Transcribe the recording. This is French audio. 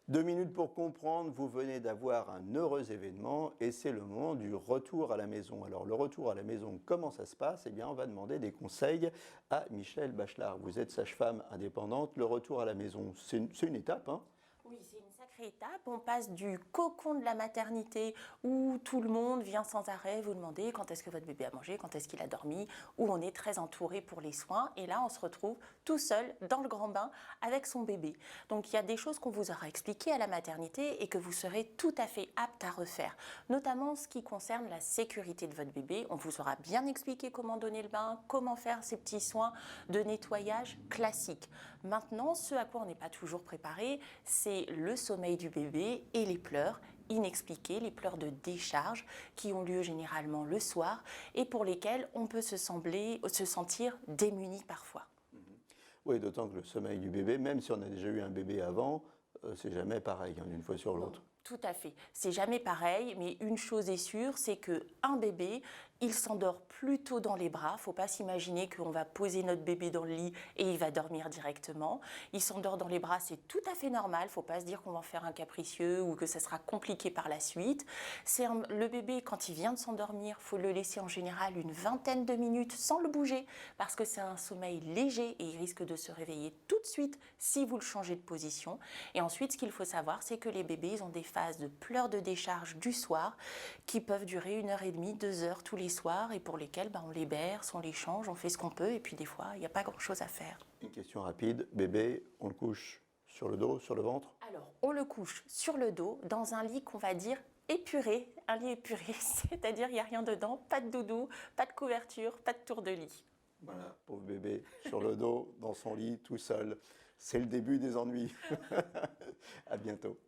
2 minutes pour comprendre, vous venez d'avoir un heureux événement et c'est le moment du retour à la maison. Alors le retour à la maison, comment ça se passe? Eh bien on va demander des conseils à Michèle Bachelard. Vous êtes sage-femme indépendante, le retour à la maison, c'est une étape, hein? Oui, c'est une sacrée étape. On passe du cocon de la maternité où tout le monde vient sans arrêt vous demander quand est-ce que votre bébé a mangé, quand est-ce qu'il a dormi, où on est très entouré pour les soins. Et là, on se retrouve tout seul dans le grand bain avec son bébé. Donc, il y a des choses qu'on vous aura expliquées à la maternité et que vous serez tout à fait apte à refaire. Notamment ce qui concerne la sécurité de votre bébé. On vous aura bien expliqué comment donner le bain, comment faire ces petits soins de nettoyage classiques. Maintenant, ce à quoi on n'est pas toujours préparé, c'est le sommeil du bébé et les pleurs inexpliqués, les pleurs de décharge qui ont lieu généralement le soir et pour lesquels on peut se sentir démuni parfois. Oui, d'autant que le sommeil du bébé, même si on a déjà eu un bébé avant, c'est jamais pareil, hein, d'une fois sur l'autre. Tout à fait. C'est jamais pareil, mais une chose est sûre, c'est qu'un bébé, il s'endort plutôt dans les bras. Faut pas s'imaginer qu'on va poser notre bébé dans le lit et il va dormir directement. Il s'endort dans les bras, c'est tout à fait normal. Faut pas se dire qu'on va en faire un capricieux ou que ça sera compliqué par la suite. Le bébé, quand il vient de s'endormir, faut le laisser en général une vingtaine de minutes sans le bouger parce que c'est un sommeil léger et il risque de se réveiller tout de suite si vous le changez de position. Et ensuite, ce qu'il faut savoir, c'est que les bébés, ils ont des phases de pleurs de décharge du soir qui peuvent durer 1h30, 2 heures tous les soirs et pour lesquels on les berce, on les change, on fait ce qu'on peut et puis des fois il n'y a pas grand chose à faire. Une question rapide, bébé, on le couche sur le dos, sur le ventre? Alors on le couche sur le dos dans un lit qu'on va dire épuré, un lit épuré, c'est-à-dire il n'y a rien dedans, pas de doudou, pas de couverture, pas de tour de lit. Voilà, pauvre bébé, sur le dos, dans son lit, tout seul. C'est le début des ennuis. À bientôt.